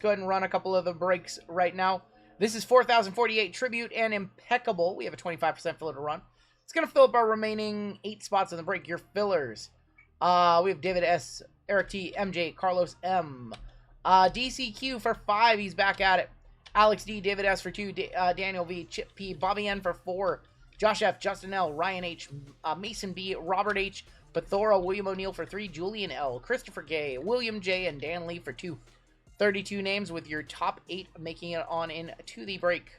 Go ahead and run a couple of the breaks right now. This is 4048 Tribute and Impeccable. We have a 25% filler to run. It's going to fill up our remaining 8 spots in the break. Your fillers. We have David S., Eric T., MJ, Carlos M., DCQ for 5. He's back at it. Alex D., David S. for 2, Daniel V., Chip P., Bobby N. for 4, Josh F., Justin L., Ryan H., Mason B., Robert H., Bethora, William O'Neill for 3, Julian L., Christopher K., William J., and Dan Lee for 2. 32 names with your top 8 making it on in to the break.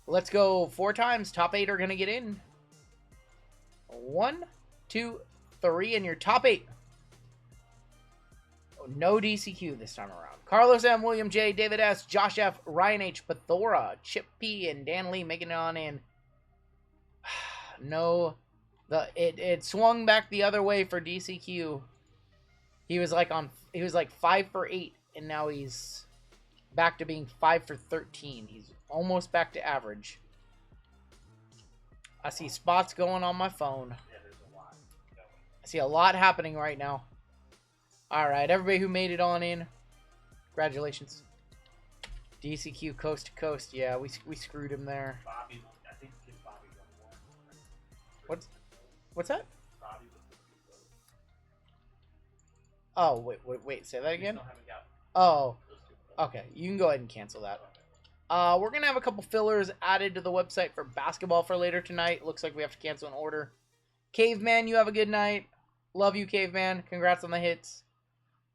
Let's go 4 times. Top 8 are going to get in. 1, 2, 3, and your top 8. Oh, no DCQ this time around. Carlos M., William J., David S., Josh F., Ryan H., Bethora, Chip P., and Dan Lee making it on in. No, it swung back the other way for DCQ. He was like 5 for 8, and now he's back to being 5 for 13. He's almost back to average. I see spots going on my phone. Yeah, there's a lot going. I see a lot happening right now. All right, everybody who made it on in, congratulations. DCQ coast to coast. Yeah, we screwed him there. Bobby, I think give Bobby one more. What's that? Bobby with the 2 votes. Oh, wait, say that We again? still haven't got Oh, those 2 votes. okay. You can go ahead and cancel that. We're going to have a couple fillers added to the website for basketball for later tonight. Looks like we have to cancel an order. Caveman, you have a good night. Love you, Caveman. Congrats on the hits.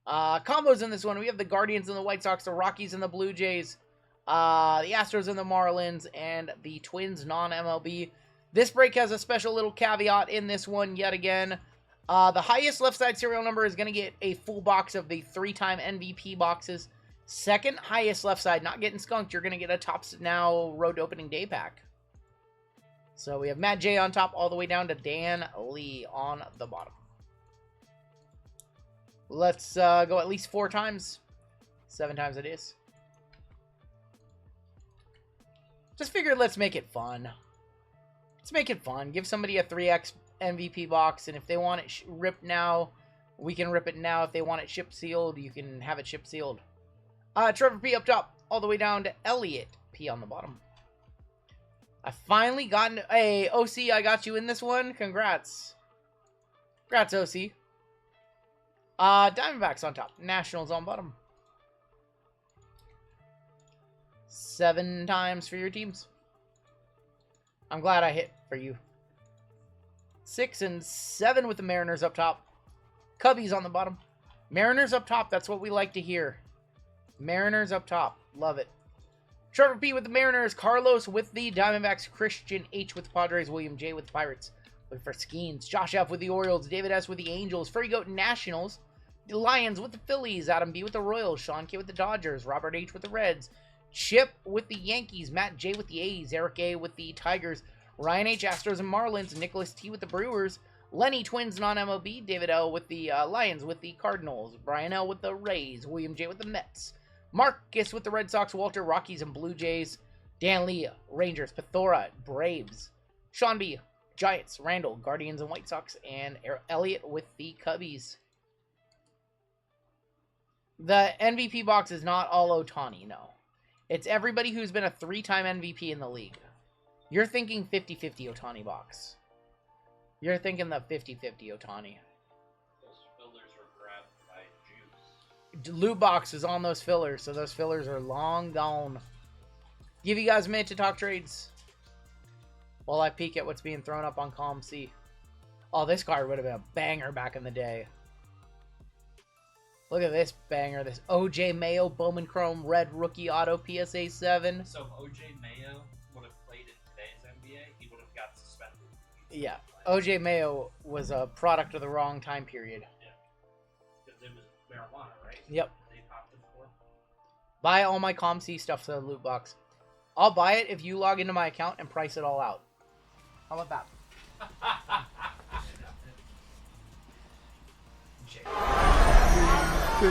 Combos in this one. We have the Guardians and the White Sox, the Rockies and the Blue Jays, the Astros and the Marlins, and the Twins non-MLB. This break has a special little caveat in this one yet again. The highest left side serial number is going to get a full box of the 3-time MVP boxes. Second highest left side, not getting skunked, you're going to get a Topps Now Road to Opening Day pack. So we have Matt J on top all the way down to Dan Lee on the bottom. Let's go at least 4 times. 7 times it is. Just figured let's make it fun. Let's make it fun. Give somebody a 3X MVP box, and if they want it ripped now, we can rip it now. If they want it ship sealed, you can have it ship sealed. Trevor P up top, all the way down to Elliot P on the bottom. I finally gotten... Hey, OC, I got you in this one. Congrats. Congrats, OC. Diamondbacks on top. Nationals on bottom. 7 times for your teams. I'm glad I hit for you. 6 and 7 with the Mariners up top. Cubbies on the bottom. Mariners up top. That's what we like to hear. Mariners up top. Love it. Trevor P with the Mariners. Carlos with the Diamondbacks. Christian H with the Padres. William J with the Pirates. Looking for Skeens. Josh F with the Orioles. David S with the Angels. Furry Goat Nationals. The Lions with the Phillies. Adam B with the Royals. Sean K with the Dodgers. Robert H with the Reds. Chip with the Yankees. Matt J with the A's. Eric A with the Tigers. Ryan H, Astros and Marlins. Nicholas T with the Brewers. Lenny Twins non-MLB. David L with the Lions with the Cardinals. Brian L with the Rays. William J with the Mets. Marcus with the Red Sox. Walter, Rockies and Blue Jays. Dan Lee, Rangers. Pethora, Braves. Sean B, Giants. Randall, Guardians and White Sox. And Elliott with the Cubbies. The MVP box is not all Ohtani, no. It's everybody who's been a 3-time MVP in the league. You're thinking 50-50 Ohtani box. You're thinking the 50-50 Ohtani. Those fillers were grabbed by Juice. Loot box is on those fillers, so those fillers are long gone. Give you guys a minute to talk trades while I peek at what's being thrown up on ComC. Oh, this card would have been a banger back in the day. Look at this banger. This OJ Mayo Bowman Chrome Red Rookie Auto PSA 7. So if OJ Mayo would have played in today's NBA, he would have got suspended. Yeah, OJ Mayo was a product of the wrong time period. Yeah. Because it was marijuana, right? Yep. They popped it for. Buy all my ComC stuff to the loot box. I'll buy it if you log into my account and price it all out. How about that?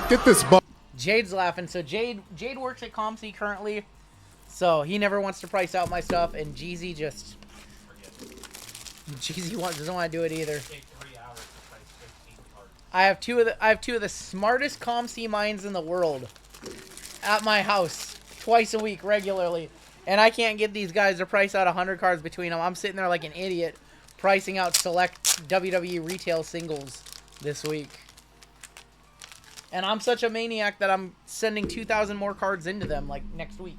Get this ball. Jade's laughing. So Jade works at ComC currently, so he never wants to price out my stuff, and Jeezy just doesn't want to do it either. It take 3 hours to price 15 cards. I have two of the smartest ComC minds in the world at my house twice a week regularly. And I can't get these guys to price out 100 cards between them. I'm sitting there like an idiot pricing out select WWE retail singles this week. And I'm such a maniac that I'm sending 2,000 more cards into them like next week.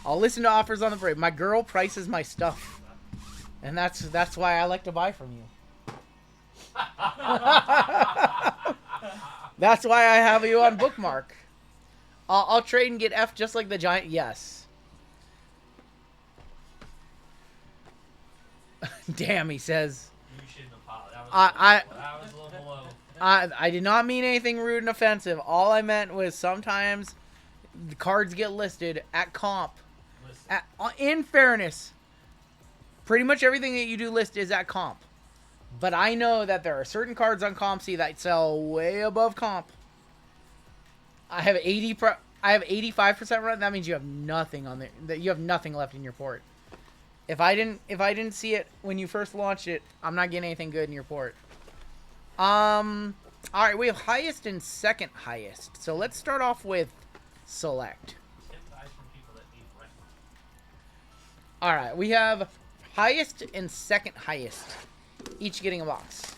I'll listen to offers on the break. My girl prices my stuff. And that's why I like to buy from you. That's why I have you on bookmark. I'll trade and get F just like the Giant. Yes. Damn, he says. You shouldn't apologize. That was a little below. I did not mean anything rude and offensive. All I meant was sometimes the cards get listed at comp. In fairness, pretty much everything that you do list is at comp. But I know that there are certain cards on CompC that sell way above comp. I have 85% run. That means you have nothing on there. That you have nothing left in your port. If I didn't see it when you first launched it, I'm not getting anything good in your port. All right, we have highest and second highest. So let's start off with select. All right, we have highest and second highest, each getting a box.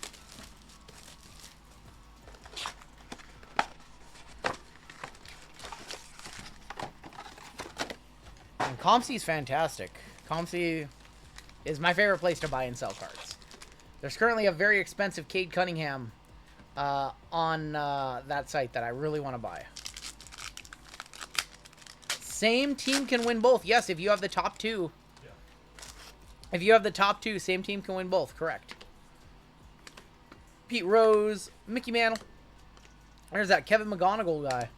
And CompC is fantastic. CompC is my favorite place to buy and sell cards. There's currently a very expensive Cade Cunningham on that site that I really want to buy. Same team can win both. Yes, if you have the top two. Yeah. If you have the top two, same team can win both. Correct. Pete Rose, Mickey Mantle. There's that Kevin McGonigal guy.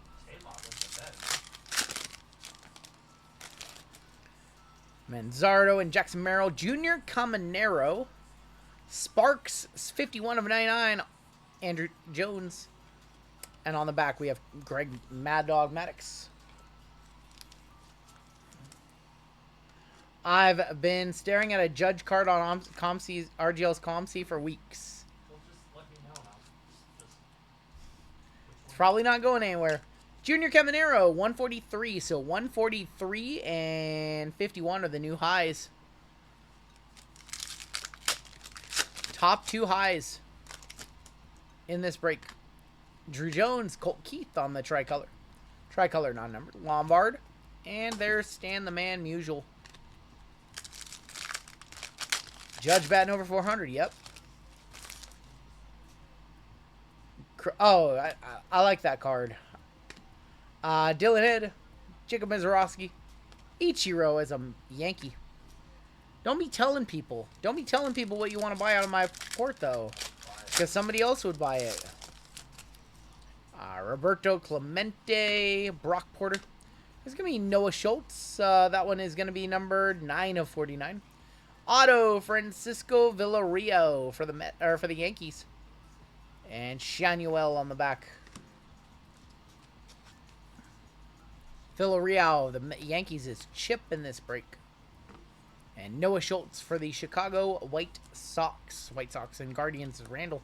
Manzardo and Jackson Merrill. Junior Caminero. Sparks, 51 of 99. Andrew Jones. And on the back, we have Greg Mad Dog Maddox. I've been staring at a judge card on RGL's CompC for weeks. Well, just let me know. It's probably not going anywhere. Junior Caminero, 143. So 143 and 51 are the new highs. Top two highs in this break. Drew Jones, Colt Keith on the tricolor. Tricolor non-numbered. Lombard. And there's Stan the Man Musial. Judge batting over 400. Yep. Oh, I like that card. Dylan Head. Jacob Mizorowski. Ichiro as a Yankee. Don't be telling people. Don't be telling people what you want to buy out of my port, though. Because somebody else would buy it. Roberto Clemente. Brock Porter. There's going to be Noah Schultz. That one is going to be numbered 9 of 49. Otto Francisco Villarreal for the Yankees. And Shanuel on the back. Villarreal, the Yankees, is Chip in this break. And Noah Schultz for the Chicago White Sox. White Sox and Guardians is Randall.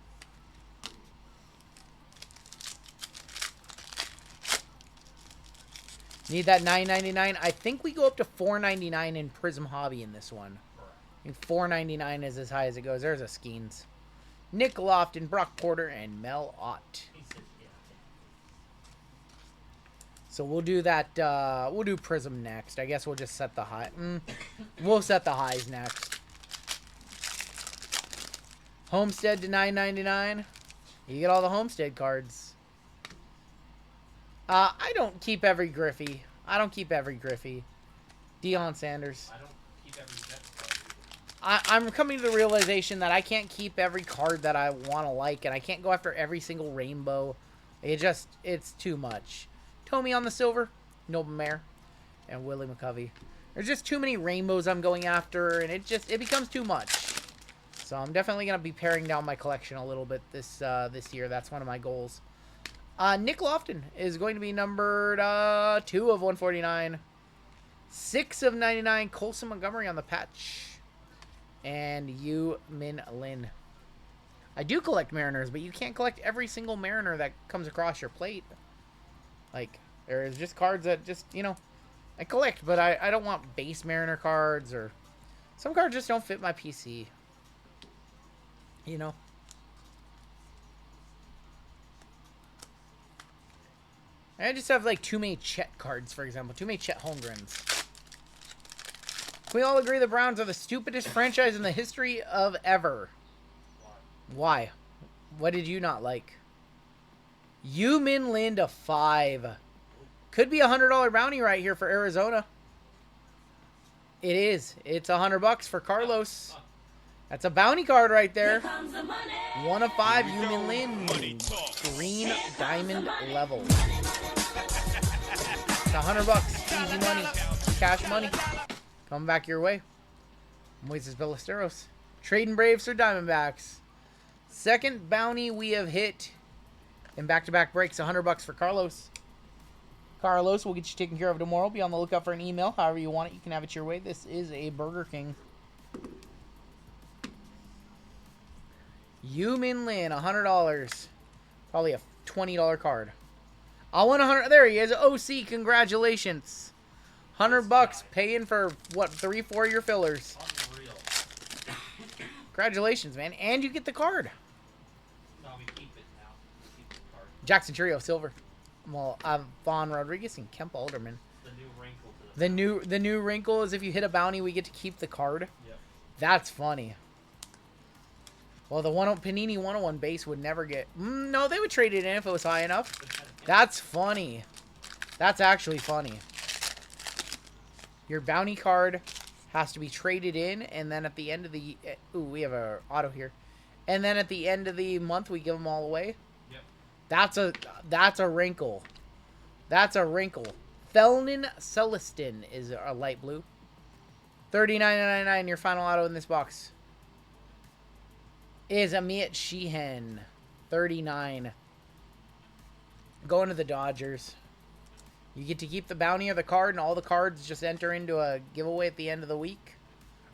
Need that $9.99. I think we go up to $4.99 in Prism Hobby in this one. I think $4.99 is as high as it goes. There's a Skeens. Nick Lofton, Brock Porter, and Mel Ott. So we'll do that. We'll do Prism next. I guess we'll just set the high. We'll set the highs next. Homestead to $9.99. You get all the Homestead cards. I don't keep every Griffey. Deion Sanders. I don't keep every Jets card. I'm coming to the realization that I can't keep every card that I want to like, and I can't go after every single rainbow. It's too much. Tommy on the silver, Noble Mayer, and Willie McCovey. There's just too many rainbows I'm going after, and it becomes too much. So I'm definitely going to be paring down my collection a little bit this year. That's one of my goals. Nick Lofton is going to be numbered 2 of 149. 6 of 99. Colson Montgomery on the patch. And Yu Min Lin. I do collect Mariners, but you can't collect every single Mariner that comes across your plate. Like, there's just cards that just, you know, I collect, but I don't want base Mariner cards, or some cards just don't fit my PC. You know? I just have, like, too many Chet cards, for example. Too many Chet Holmgrens. Can we all agree the Browns are the stupidest franchise in the history of ever? Why? What did you not like? Yumin Lin to 5. Could be a $100 bounty right here for Arizona. It is. It's $100 for Carlos. That's a bounty card right there. 1 of 5, Yumin Lin. Green diamond level. It's $100. Easy money. Cash money. Coming back your way. Moises Ballesteros. Trading Braves for Diamondbacks. Second bounty we have hit in back-to-back breaks. $100 for Carlos. Carlos, we'll get you taken care of tomorrow. Be on the lookout for an email. However you want it, you can have it your way. This is a Burger King. Yumin Lin, $100. Probably a $20 card. I want 100. There he is. OC, congratulations. $100 paying for, what, 3-4 year fillers. Unreal. Congratulations, man. And you get the card. No, we keep it now. We keep the card. Jackson Trio, silver. Well, Vaughn Rodriguez and Kemp Alderman. The new wrinkle to The new wrinkle is if you hit a bounty, we get to keep the card. Yep. That's funny. Well, the Panini 101 base would never get... no, they would trade it in if it was high enough. That's funny. That's actually funny. Your bounty card has to be traded in, and then at the end of the... Ooh, we have a auto here. And then at the end of the month, we give them all away. Yep. That's a wrinkle. That's a wrinkle. Felnin Celestin is a light blue. $39.99, your final auto in this box. Is Amit Sheehan. $39. Going to the Dodgers. You get to keep the bounty or the card, and all the cards just enter into a giveaway at the end of the week.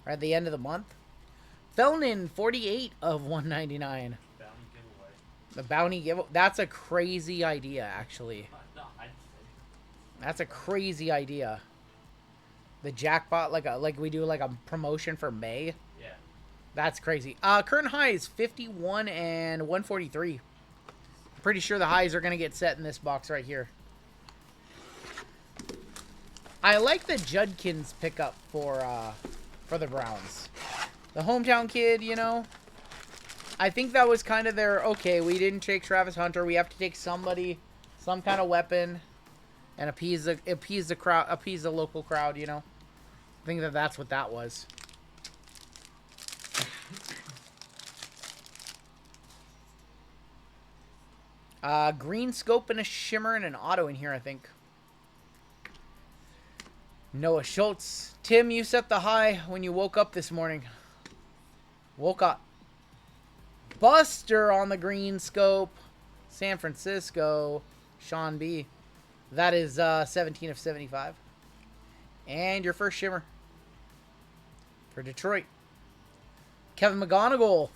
Or at the end of the month. Felnin, 48 of 199. Bounty giveaway. The bounty giveaway. That's a crazy idea, actually. No, That's a crazy idea. The jackpot, like we do like a promotion for May. yeah. That's crazy. Current high is 51 and 143. Pretty sure the highs are going to get set in this box right here. I like the Judkins pickup for the Browns. The hometown kid, you know. I think that was kind of their, okay, we didn't take Travis Hunter. We have to take somebody, some kind of weapon, and appease the crowd, appease the local crowd, you know. I think that's what that was. Green scope and a shimmer and an auto in here, I think. Noah Schultz. Tim, you set the high when you woke up this morning. Woke up. Buster on the green scope. San Francisco. Sean B. That is 17 of 75. And your first shimmer. For Detroit. Kevin McGonigal.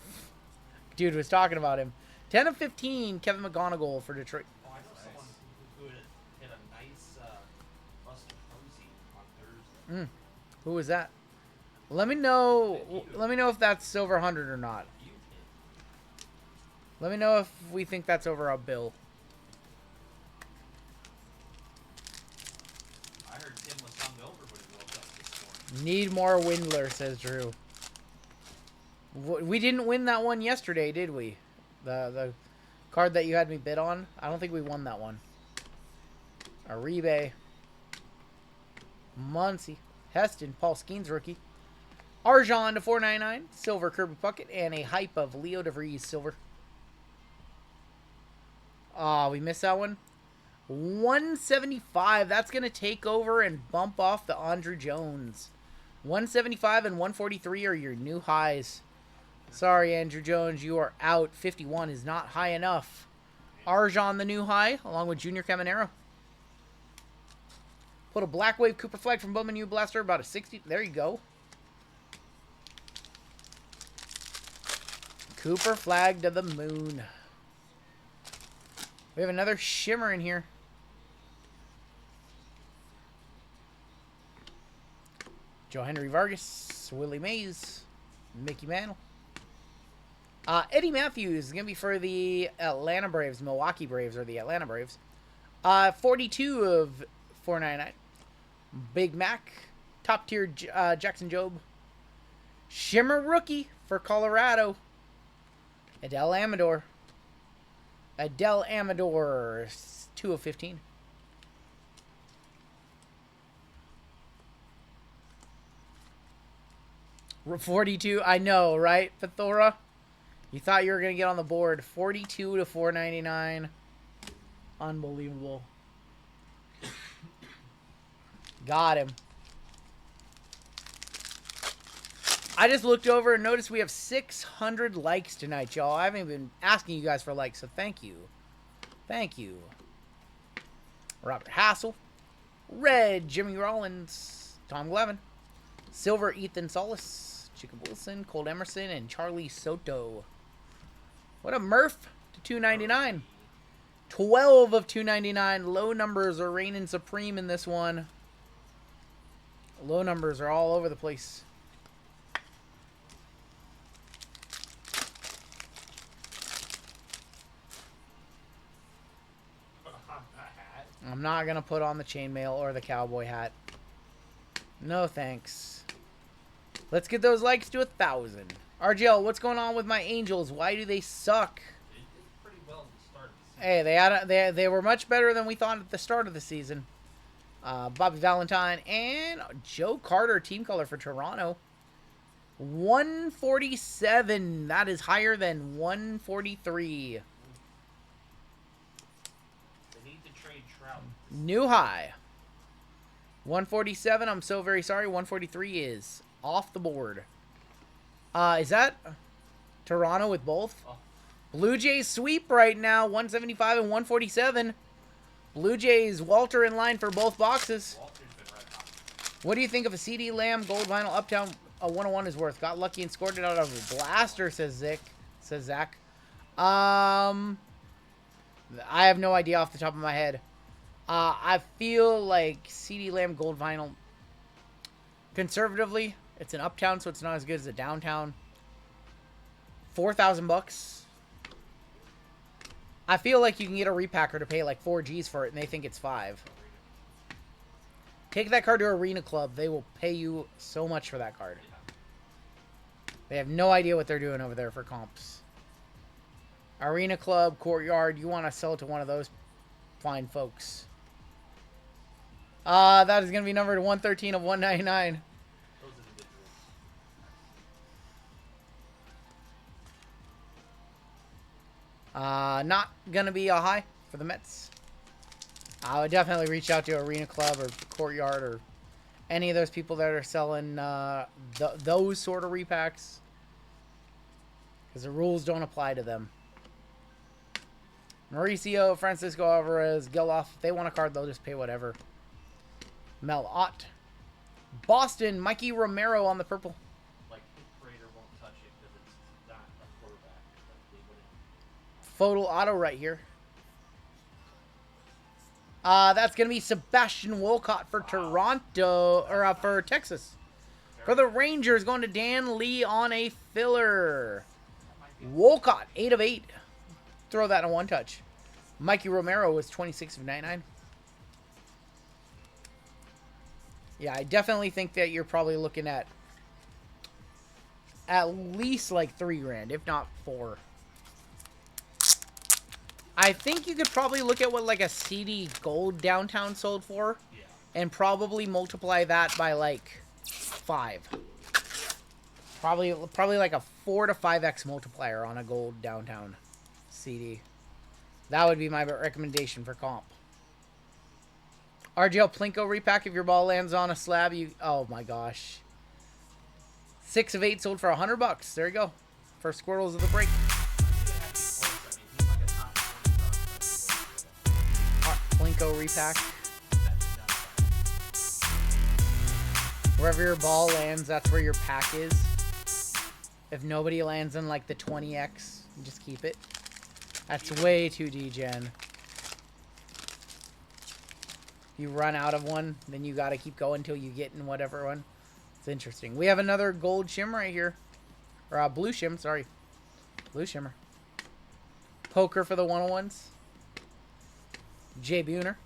Dude was talking about him. 10 of 15, Kevin McGonigal for Detroit. Oh, I know someone who hit a nice Buster Posey on Thursday. Who was that? Let me know. Let me know if that's over 100 or not. You did. Let me know if we think that's over a bill. I heard Tim was hungover when he woke up this morning. Need more Windler, says Drew. We didn't win that one yesterday, did we? The card that you had me bid on. I don't think we won that one. Aribe. Muncie. Heston. Paul Skeens rookie. Arjan to 499. Silver Kirby Puckett. And a hype of Leo DeVries silver. Ah, we missed that one. 175. That's going to take over and bump off the Andrew Jones. 175 and 143 are your new highs. Sorry, Andrew Jones, you are out. 51 is not high enough. Arjan, the new high, along with Junior Caminero. Put a Black Wave Cooper Flag from Bowman U Blaster, about a 60. There you go. Cooper Flag to the moon. We have another shimmer in here. Joe Henry Vargas, Willie Mays, Mickey Mantle. Eddie Matthews is going to be for the Atlanta Braves, Milwaukee Braves, or the Atlanta Braves. 42 of 499. Big Mac, top tier Jackson Jobe. Shimmer rookie for Colorado. Adele Amador. 2 of 15. We're 42, I know, right, Pethora? You thought you were going to get on the board. 42 to 499. Unbelievable. Got him. I just looked over and noticed we have 600 likes tonight, y'all. I haven't been asking you guys for likes, so thank you. Thank you. Robert Hassel. Red, Jimmy Rollins. Tom Glavine. Silver, Ethan Solis. Jacob Wilson, Colt Emerson, and Charlie Soto. What a Murph to 299. 12 of 299. Low numbers are reigning supreme in this one. Low numbers are all over the place. I'm not going to put on the chainmail or the cowboy hat. No thanks. Let's get those likes to 1,000. RGL, what's going on with my Angels? Why do they suck? They did pretty well at the start of the season. Hey, they were much better than we thought at the start of the season. Bobby Valentine and Joe Carter, team color for Toronto. 147. That is higher than 143. They need to trade Trout. New high. 147. I'm so very sorry. 143 is off the board. Is that Toronto with both? Oh. Blue Jays sweep right now. 175 and 147. Blue Jays, Walter in line for both boxes. Walter's been red hot. What do you think of a CD Lamb gold vinyl Uptown 101 is worth? Got lucky and scored it out of a blaster, says Zach. I have no idea off the top of my head. I feel like CD Lamb gold vinyl, conservatively, it's an Uptown, so it's not as good as a downtown. $4,000. I feel like you can get a repacker to pay like 4 G's for it, and they think it's 5. Take that card to Arena Club. They will pay you so much for that card. They have no idea what they're doing over there for comps. Arena Club, Courtyard, you want to sell it to one of those fine folks. That is going to be numbered 113 of 199. Those individuals. Not going to be a high for the Mets. I would definitely reach out to Arena Club or Courtyard or any of those people that are selling those sort of repacks. Because the rules don't apply to them. Mauricio, Francisco Alvarez, Geloff. If they want a card, they'll just pay whatever. Mel Ott. Boston, Mikey Romero on the purple. Like, the creator won't touch it because it's not a quarterback. Like, they wouldn't. Photo auto right here. That's going to be Sebastian Wolcott for Toronto, or for Texas. For the Rangers, going to Dan Lee on a filler. Wolcott, 8 of 8. Throw that in a one touch. Mikey Romero was 26 of 99. Yeah, I definitely think that you're probably looking at least like $3,000, if not 4. I think you could probably look at what like a CD gold downtown sold for, Yeah. and probably multiply that by like 5. Probably like a 4 to 5x multiplier on a gold downtown CD. That would be my recommendation for comp. RGL Plinko repack. If your ball lands on a slab, you... Oh my gosh. 6 of 8 sold for $100. There you go. First squirrels of the break. Plinko repack. Wherever your ball lands, that's where your pack is. If nobody lands in like the 20x, just keep it. That's way too degen. You run out of one, then you gotta keep going until you get in whatever one. It's interesting. We have another gold shim right here. Or blue shim, sorry. Blue shimmer. Poker for the 101s. Jay Buhner.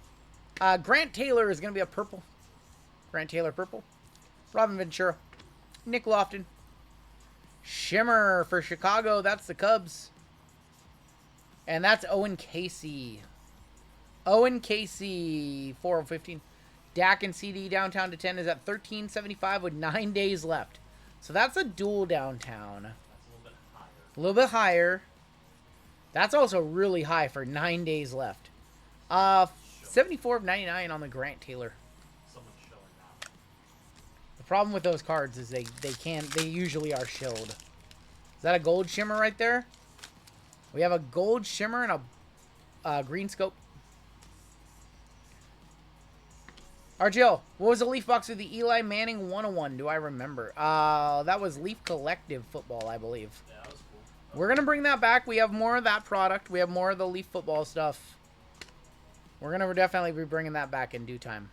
Grant Taylor is going to be a purple. Grant Taylor purple. Robin Ventura. Nick Lofton. Shimmer for Chicago. That's the Cubs. And that's Owen Casey. Owen Casey, 4/15. Dak and CD downtown to 10 is at 13.75 with 9 days left. So that's a dual downtown. That's a little bit higher. A little bit higher. That's also really high for 9 days left. 74/99 on the Grant Taylor. Someone's showing now. The problem with those cards is they usually are shilled. Is that a gold shimmer right there? We have a gold shimmer and a green scope. RGL, what was the Leaf box with the Eli Manning 101? Do I remember? That was Leaf Collective Football, I believe. Yeah, that was cool. We're going to bring that back. We have more of that product. We have more of the Leaf football stuff. We're going to definitely be bringing that back in due time.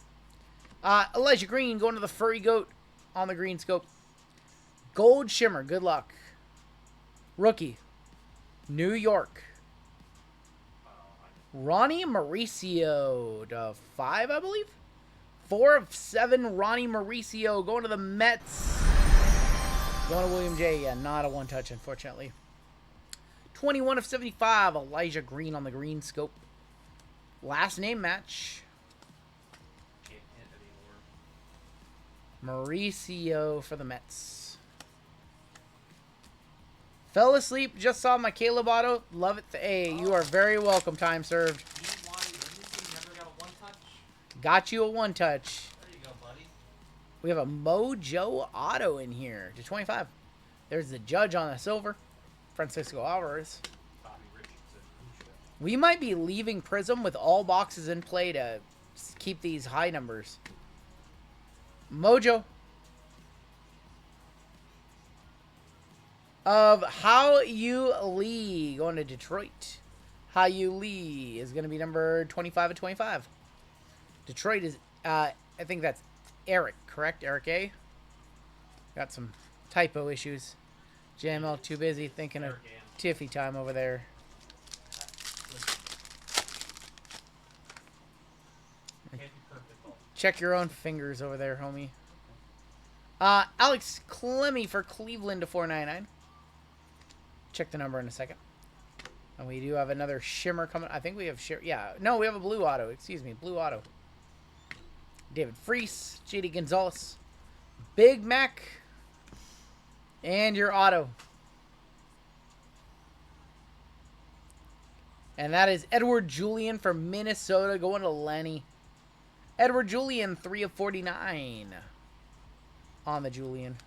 Elijah Green going to the Furry Goat on the green scope. Gold Shimmer. Good luck. Rookie. New York. Ronnie Mauricio to 5, I believe. 4/7, Ronnie Mauricio going to the Mets. Going to William J. Yeah, not a one-touch, unfortunately. 21/75, Elijah Green on the green scope. Last name match. Can't hit anymore. Mauricio for the Mets. Fell asleep, just saw my Caleb auto. Love it. Hey, you are very welcome, time served. Never got a one-touch? Got you a one-touch. There you go, buddy. We have a Mojo auto in here to 25. There's the Judge on the silver. Francisco Alvarez. Bobby Richardson. We might be leaving Prism with all boxes in play to keep these high numbers. Mojo. Of How You Lee going to Detroit. How You Lee is going to be number 25/25. Detroit is, I think that's Eric, correct? Eric A? Got some typo issues. JML too busy thinking of Tiffy time over there. Check your own fingers over there, homie. Alex Clemmy for Cleveland to 499. Check the number in a second. And we do have another shimmer coming. I think we have shimmer. Yeah. No, we have a blue auto. Excuse me. Blue auto. David Freese. JD Gonzalez. Big Mac. And your auto. And that is Edward Julian from Minnesota going to Lenny. Edward Julian, 3/49 on the Julian.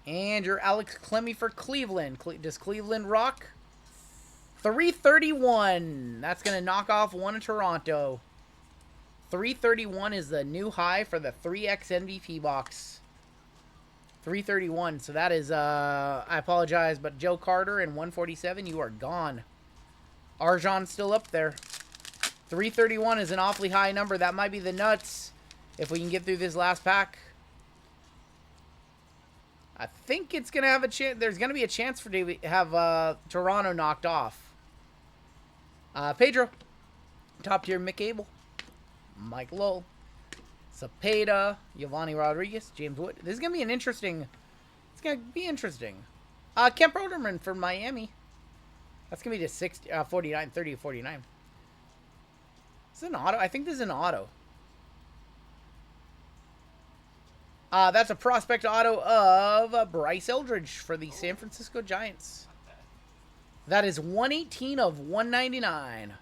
And your Alex Clemmy for Cleveland. Does Cleveland rock? 331. That's going to knock off one in Toronto. 331 is the new high for the 3X MVP box. 331. So that is, I apologize, but Joe Carter and 147, you are gone. Arjon's still up there. 331 is an awfully high number. That might be the nuts if we can get through this last pack. I think it's going to have a chance. There's going to be a chance for to have Toronto knocked off. Pedro. Top tier Impeccable. Mike Lowell. Cepeda. Giovanni Rodriguez. James Wood. This is going to be an interesting. It's going to be interesting. Kemp Roderman for Miami. That's going to be to 60, 49, 30 to 49. Is this an auto? I think this is an auto. That's a prospect auto of Bryce Eldridge for the San Francisco Giants. That is 118/199.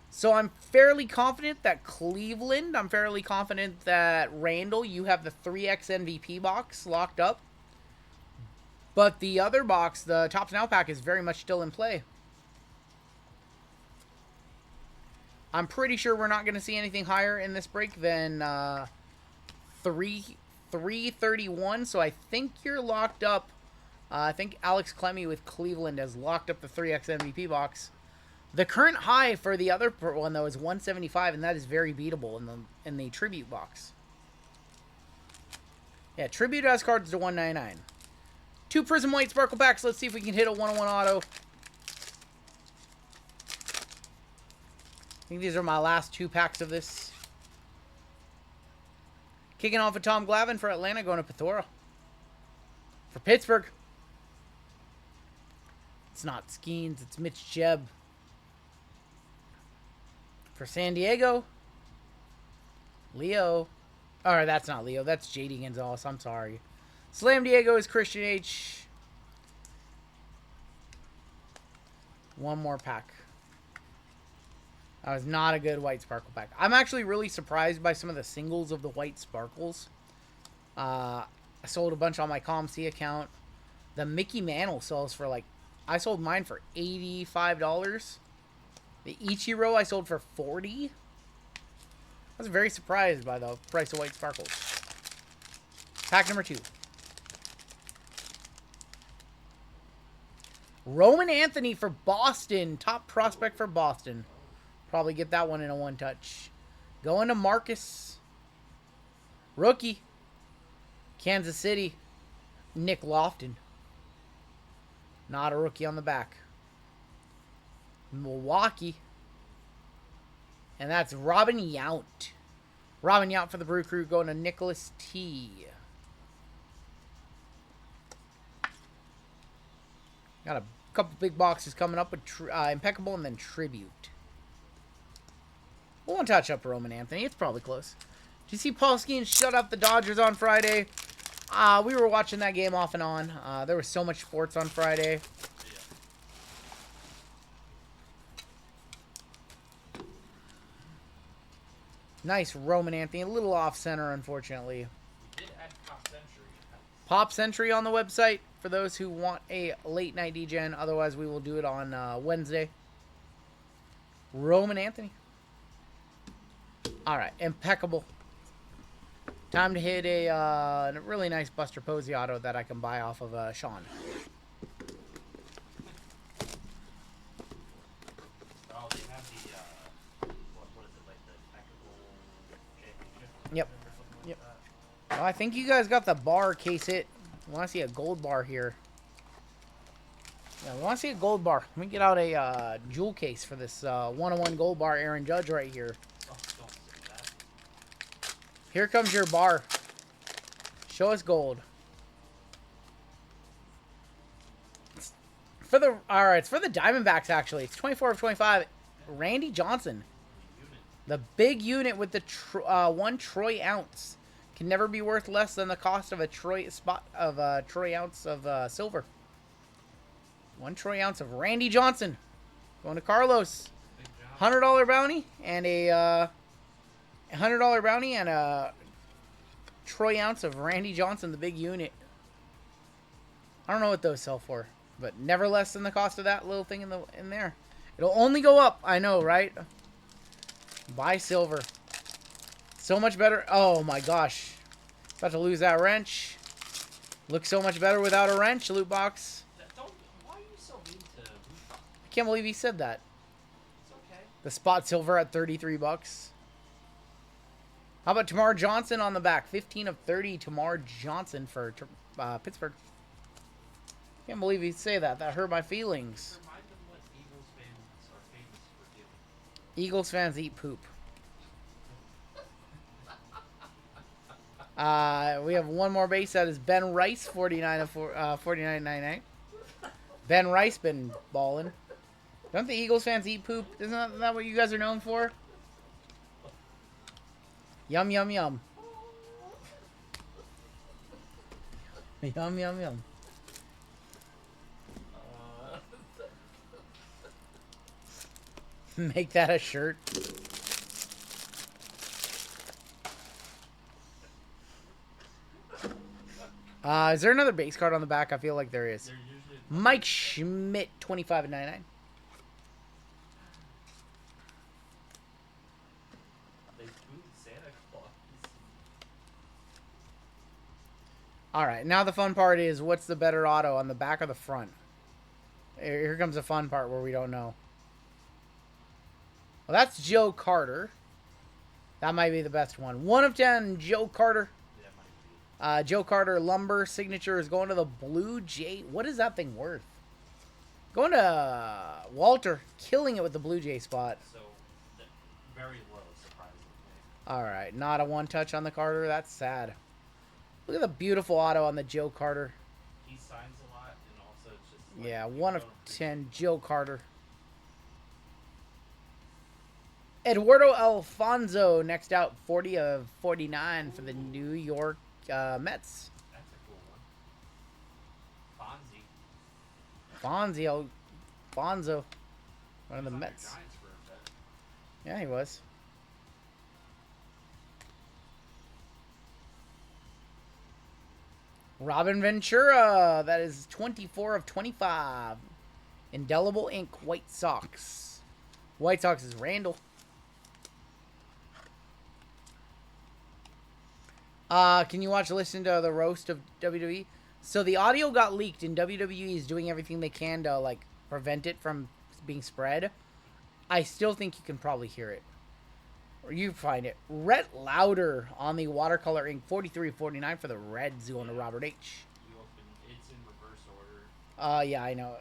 So I'm fairly confident that Cleveland, I'm fairly confident that Randall, you have the 3X MVP box locked up. But the other box, the Topps Now pack, is very much still in play. I'm pretty sure we're not going to see anything higher in this break than 331. So I think you're locked up. I think Alex Clemmy with Cleveland has locked up the 3X MVP box. The current high for the other one, though, is 175, and that is very beatable in the tribute box. Yeah, Tribute has cards to 199. 2 Prism White Sparkle packs. Let's see if we can hit a 1-on-1 auto. I think these are my last 2 packs of this. Kicking off with Tom Glavine for Atlanta, going to Pithora. For Pittsburgh, it's not Skeens, it's Mitch Jebb. For San Diego, Leo. Or that's not Leo, that's JD Gonzalez, I'm sorry. Slam Diego is Christian H. One more pack. That was not a good white sparkle pack. I'm actually really surprised by some of the singles of the white sparkles. I sold a bunch on my ComC account. The Mickey Mantle sells for like... I sold mine for $85. The Ichiro I sold for $40. I was very surprised by the price of white sparkles. Pack number 2. Roman Anthony for Boston. Top prospect for Boston. Probably get that one in a one-touch. Going to Marcus. Rookie. Kansas City. Nick Lofton. Not a rookie on the back. Milwaukee. And that's Robin Yount. Robin Yount for the Brew Crew going to Nicholas T. Got a couple big boxes coming up with Impeccable and then Tribute. We'll touch up Roman Anthony. It's probably close. Did you see Paul Skeens shut up the Dodgers on Friday? We were watching that game off and on. There was so much sports on Friday. Nice Roman Anthony. A little off-center, unfortunately. We did add Pop Century. Pop Century on the website for those who want a late-night DGen. Otherwise, we will do it on Wednesday. Roman Anthony. All right, Impeccable. Time to hit a really nice Buster Posey auto that I can buy off of Sean. Oh, they have the, what is it, like the Impeccable championship? Yep. Or something Yep. like that. Well, I think you guys got the bar case hit. I want to see a gold bar here. Yeah, we want to see a gold bar. Let me get out a jewel case for this one-on-one gold bar Aaron Judge right here. Oh, don't say that. Here comes your bar. Show us gold. For the it's for the Diamondbacks actually. It's 24 of 25. Randy Johnson. The big unit with the 1 troy ounce can never be worth less than the cost of a troy ounce of silver. 1 troy ounce of Randy Johnson going to Carlos. $100 bounty and a $100 bounty and a troy ounce of Randy Johnson, the big unit. I don't know what those sell for, but never less than the cost of that little thing in there. It'll only go up. I know, right? Buy silver. So much better. Oh my gosh. About to lose that wrench. Looks so much better without a wrench, loot box. Why are you so mean to loot box? I can't believe he said that. It's okay. The spot silver at 33 bucks. How about Tamar Johnson on the back? 15 of 30 Tamar Johnson for Pittsburgh. Can't believe he'd say that. That hurt my feelings. Remind them what Eagles fans are famous for doing. Eagles fans eat poop. We have one more base. That is Ben Rice, 49.99. Ben Rice been balling. Don't the Eagles fans eat poop? Isn't that what you guys are known for? Yum, yum, yum. Yum, yum, yum. Make that a shirt. Is there another base card on the back? I feel like there is. Mike Schmidt, 25 and 99. They booed Santa Claus. All right, now the fun part is what's the better auto, on the back or the front? Here comes the fun part where we don't know. Well, that's Joe Carter. That might be the best one. 1 of 10, Joe Carter. Yeah, might be. Joe Carter Lumber signature is going to the Blue Jay. What is that thing worth? Going to Walter, killing it with the Blue Jay spot. So, very low, surprisingly. All right, not a one-touch on the Carter. That's sad. Look at the beautiful auto on the Joe Carter. He signs a lot, and also it's just like, Yeah, you 1 of don't 10, Joe Carter. Eduardo Alfonso next out, 40 of 49 for the New York Mets. That's a cool one. Fonzo, one of the He was on your Mets. Giants for a bit. Yeah, he was. Robin Ventura, that is 24 of 25. Indelible ink, White Sox. White Sox is Randall. Can you listen to the roast of WWE? So the audio got leaked, and WWE is doing everything they can to like prevent it from being spread. I still think you can probably hear it, or you find it. Rhett Lauder on the watercolor ink, 43-49 for the Reds, going to Robert H. You open, it's in reverse order. Yeah, I know.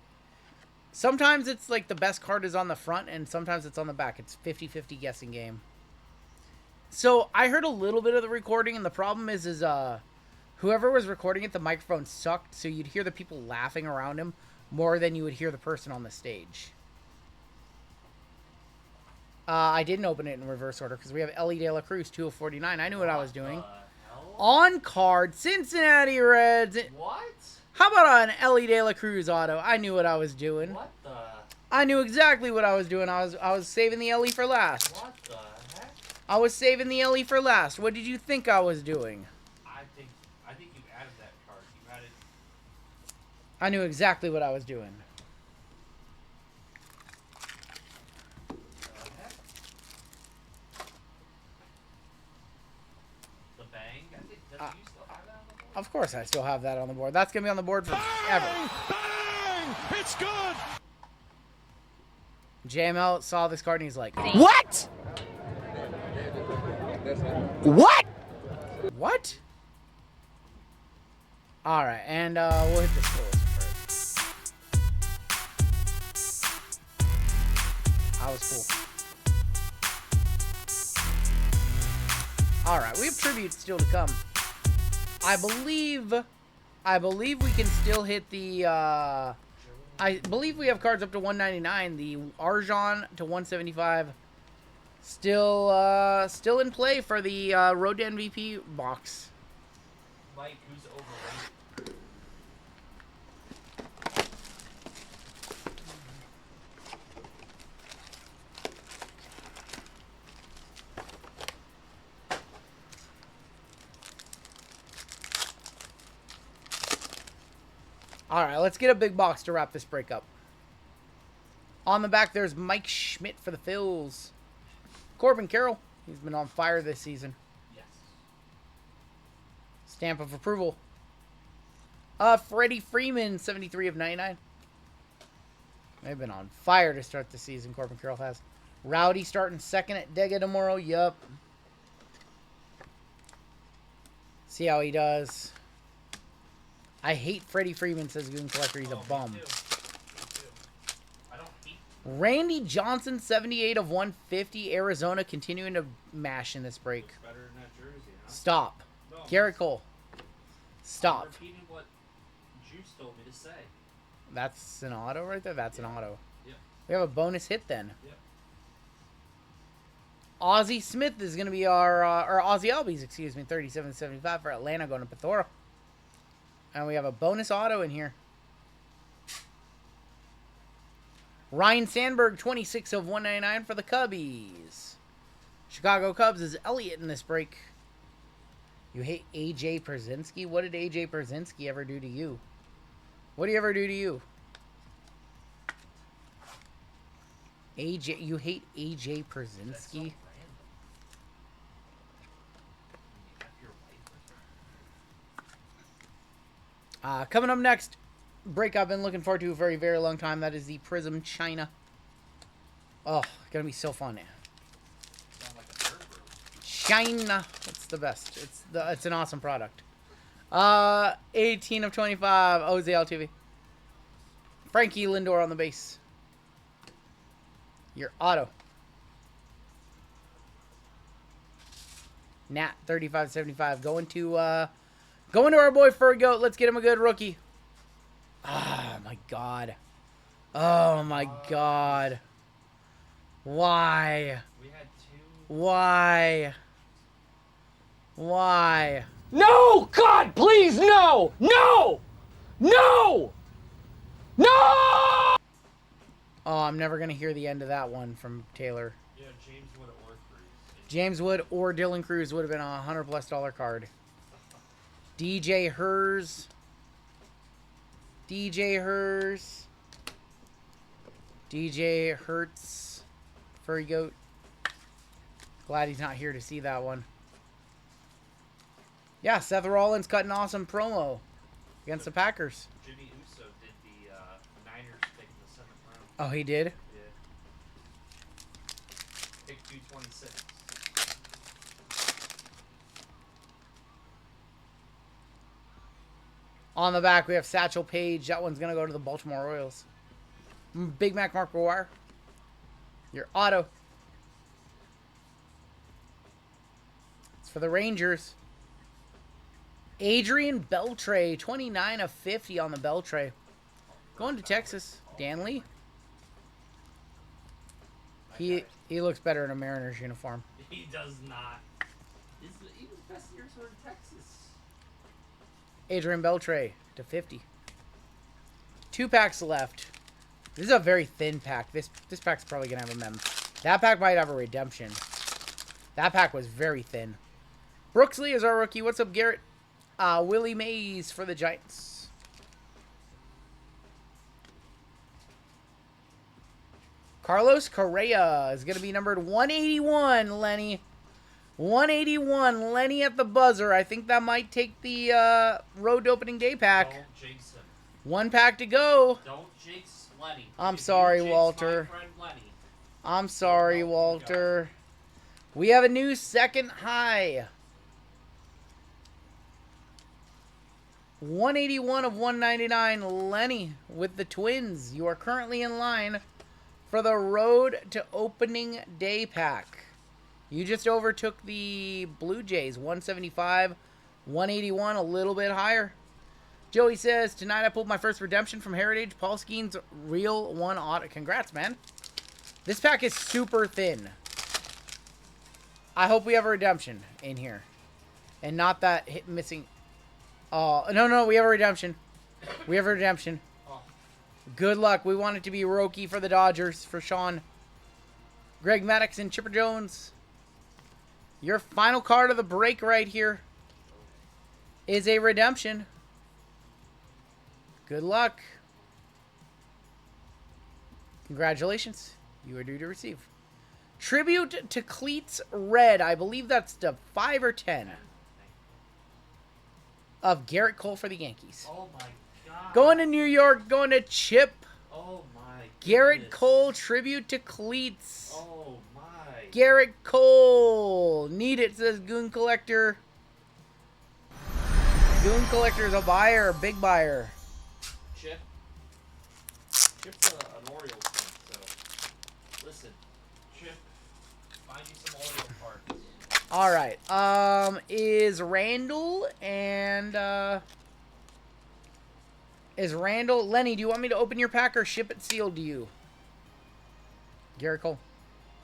Sometimes it's like the best card is on the front, and sometimes it's on the back. It's 50-50 guessing game. So I heard a little bit of the recording, and the problem is whoever was recording it, the microphone sucked, so you'd hear the people laughing around him more than you would hear the person on the stage. I didn't open it in reverse order because we have Ellie De La Cruz, 2 of 49. I knew what I was doing. What the hell? On card, Cincinnati Reds. What? How about an Ellie De La Cruz auto? I knew what I was doing. What the? I knew exactly what I was doing. I was saving the Ellie for last. What the heck? I was saving the Ellie for last. What did you think I was doing? I think you added that card. You added. I knew exactly what I was doing. The heck? The bang. I think. Does you still have that on the board? Of course I still have that on the board. That's going to be on the board forever. Bang! It's good! JML saw this card and he's like, What? What? what? All right, and we'll hit the scrolls first. That was cool. All right, we have tributes still to come. I believe we can still hit the. I believe we have cards up to 199. The Arjan to 175. Still in play for the Road to MVP box. Mike, who's overrated? All right, let's get a big box to wrap this break up. On the back, there's Mike Schmidt for the Phils. Corbin Carroll, he's been on fire this season. Yes. Stamp of approval. Freddie Freeman, 73 of 99. They've been on fire to start the season, Corbin Carroll has. Rowdy starting second at Dega tomorrow. Yup. See how he does. I hate Freddie Freeman, says Goon Collector. He's a bum. Me too. I don't hate. Randy Johnson, 78 of 150. Arizona continuing to mash in this break. Looks better in that jersey, huh? Stop. No, Garrett Cole. I'm Stop. repeating what Juice told me to say. That's an auto right there? That's an auto. Yep. We have a bonus hit then. Yep. Ozzie Smith is going to be our, or Ozzie Albies, excuse me, 37.75 for Atlanta going to Pethora. And we have a bonus auto in here. Ryan Sandberg, 26 of 199 for the Cubbies. Chicago Cubs is Elliott in this break. You hate AJ Pierzynski? What did AJ Pierzynski ever do to you? What did he ever do to you? AJ, you hate AJ That's so Pierzynski? random. F your wife. Coming up next, break I've been looking forward to a very, very long time. That is the Prism China. Oh, gonna be so fun. Sound like a bird room. China. It's the best. It's an awesome product. 18 of 25. OZL TV. Frankie Lindor on the base. Your auto. Nat 35.75. Going to our boy Furry Goat. Let's get him a good rookie. Oh my god. Oh my god. Why? We had 2. Why? Why? No! God, please, no! No! No! No! Oh, I'm never going to hear the end of that one from Taylor. Yeah, James Wood or Cruz. James Wood or Dylan Cruz would have been a $100+ card. DJ Hers. DJ Hers. DJ Hertz. Furry Goat. Glad he's not here to see that one. Yeah, Seth Rollins cut an awesome promo against the Packers. Jimmy Uso did the Niners pick in the 7th round. Oh, he did? Yeah. Pick 226. On the back, we have Satchel Paige. That one's going to go to the Baltimore Royals. Big Mac Mark McGwire. Your auto. It's for the Rangers. Adrian Beltre. 29 of 50 on the Beltre. Going to Texas. Dan Lee. He looks better in a Mariners uniform. He does not. He was best years for Texas. Adrian Beltre to 50. 2 packs left. This is a very thin pack. This pack's probably going to have a mem. That pack might have a redemption. That pack was very thin. Brooksley is our rookie. What's up, Garrett? Willie Mays for the Giants. Carlos Correa is going to be numbered 181, Lenny. 181, Lenny at the buzzer. I think that might take the road opening day pack. Don't jinx him. 1 pack to go. Don't jinx Lenny. I'm If you sorry, jinx Walter. my friend Lenny, I'm sorry, Walter. We have a new second high. 181 of 199, Lenny with the Twins. You are currently in line for the road to opening day pack. You just overtook the Blue Jays, 175, 181, a little bit higher. Joey says, tonight I pulled my first redemption from Heritage. Paul Skeen's Real 1 Auto. Congrats, man. This pack is super thin. I hope we have a redemption in here. And not that hit missing. Oh, no, we have a redemption. We have a redemption. Good luck. We want it to be Roki for the Dodgers, for Sean. Greg Maddux and Chipper Jones. Your final card of the break right here is a redemption. Good luck. Congratulations. You are due to receive. Tribute to Cleats Red. I believe that's the 5 or 10. Of Garrett Cole for the Yankees. Oh my god. Going to New York, going to Chip. Oh my Garrett goodness. Cole, tribute to Cleats. Oh my. Garrett Cole. Need it, says Goon Collector. Goon Collector is a buyer, big buyer. Chip. Chip's an Orioles fan, so listen. Chip, find you some Oriole cards. All right. Is Randall and Lenny, do you want me to open your pack or ship it sealed to you? Garrett Cole.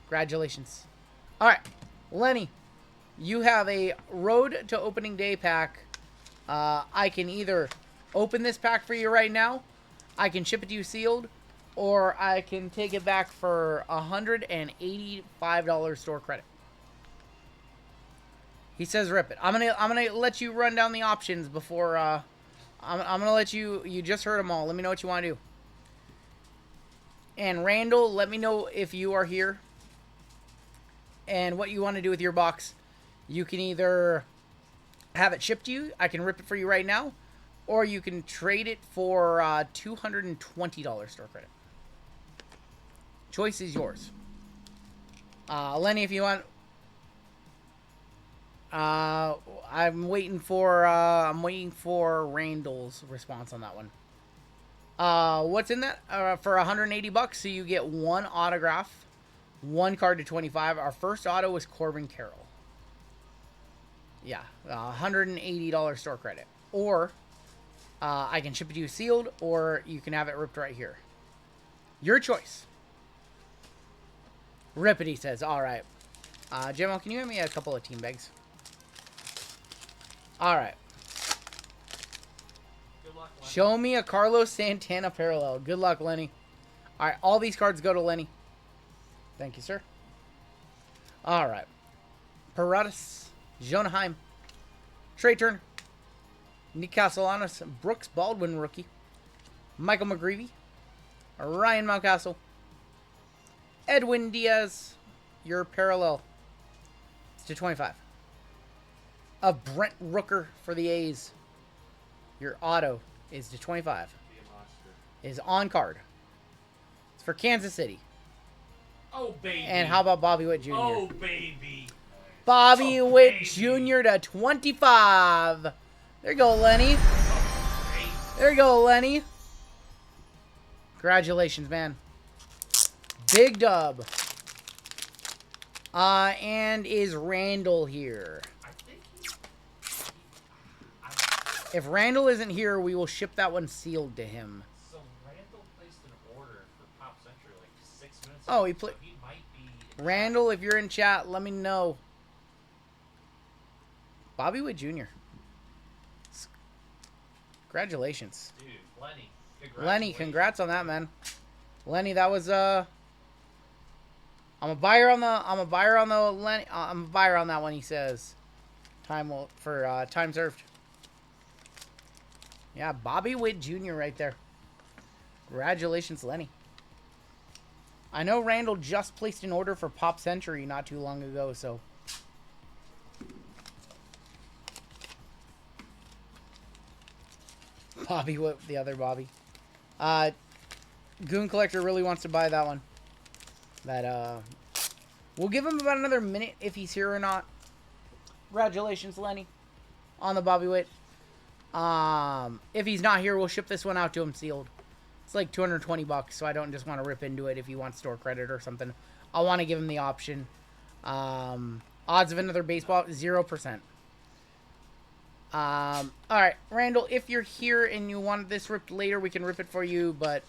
Congratulations. All right. Lenny, you have a road to opening day pack. I can either open this pack for you right now, I can ship it to you sealed, or I can take it back for $185 store credit. He says rip it. I'm gonna let you run down the options before I'm gonna let you just heard them all. Let me know what you want to do. And Randall, let me know if you are here and what you want to do with your box. You can either have it shipped to you, I can rip it for you right now, or you can trade it for $220 store credit. Choice is yours. Lenny, if you want, I'm waiting for Randall's response on that one. What's in that? For 180 bucks, so you get one autograph, one card to 25. Our first auto was Corbin Carroll. Yeah, $180 store credit. Or I can ship it to you sealed, or you can have it ripped right here. Your choice. Rippity says, all right. Jimmo, can you give me a couple of team bags? All right. Good luck, Lenny. Show me a Carlos Santana parallel. Good luck, Lenny. All right, all these cards go to Lenny. Thank you, sir. All right. Paredes, Jonah, Trey Turner, Nick Castellanos, Brooks Baldwin rookie, Michael McGreevy, Ryan Mountcastle, Edwin Diaz, your parallel. It's to 25. A Brent Rooker for the A's. Your auto is to 25. Be a monster. Is on card. It's for Kansas City. Oh, baby. And how about Bobby Witt Jr.? Oh, baby. Bobby Oh, Witt baby. Jr. to 25. There you go, Lenny. Oh, great. There you go, Lenny. Congratulations, man. Big dub. And is Randall here? I think If Randall isn't here, we will ship that one sealed to him. so Randall placed an order for Pop Century like 6 minutes Oh, ago, he so he might be... Randall, if you're in chat, let me know. Bobby Witt Jr. Congratulations. Dude, Lenny. Congrats. Lenny, congrats on that, man. Lenny, that was I'm a buyer on that one, he says. Time served. Yeah, Bobby Witt Jr. right there. Congratulations, Lenny. I know Randall just placed an order for Pop Century not too long ago, so. Bobby Witt, the other Bobby. Goon Collector really wants to buy that one. We'll give him about another minute if he's here or not. Congratulations, Lenny, on the Bobby Witt. If he's not here, we'll ship this one out to him sealed. It's like 220 bucks, so I don't just want to rip into it if he wants store credit or something. I want to give him the option. Odds of another baseball, 0%. Alright, Randall, if you're here and you want this ripped later, we can rip it for you, but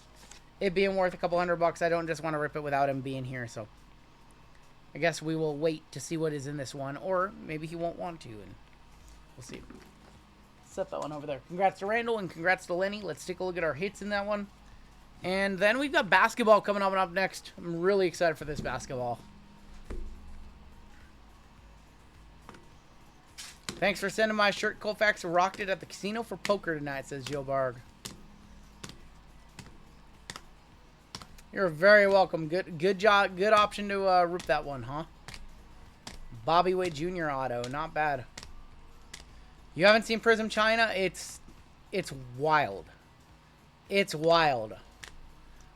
it being worth a couple $100, I don't just want to rip it without him being here, so I guess we will wait to see what is in this one, or maybe he won't want to, and we'll see. Set that one over there. Congrats to Randall, and congrats to Lenny. Let's take a look at our hits in that one. And then we've got basketball coming up next. I'm really excited for this basketball. Thanks for sending my shirt, Colfax. Rocked it at the casino for poker tonight, says Joe Barg. You're very welcome. Good job. Good option to rip that one, huh? Bobby Witt Jr. auto. Not bad. You haven't seen Prism China? It's wild. It's wild.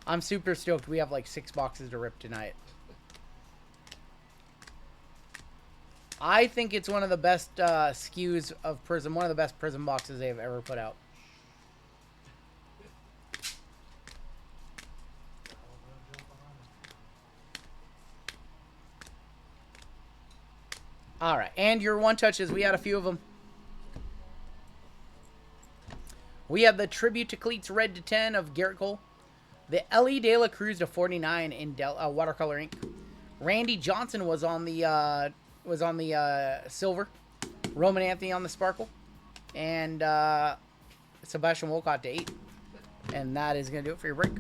I'm super stoked. We have like 6 boxes to rip tonight. I think it's one of the best SKUs of Prism. One of the best Prism boxes they have ever put out. All right. And your one touches. We had a few of them. We have the Tribute to Cleats Red to 10 of Garrett Cole. The Ellie De La Cruz to 49 in watercolor ink. Randy Johnson was on the silver. Roman Anthony on the sparkle. And Sebastian Wolcott to 8. And that is going to do it for your break.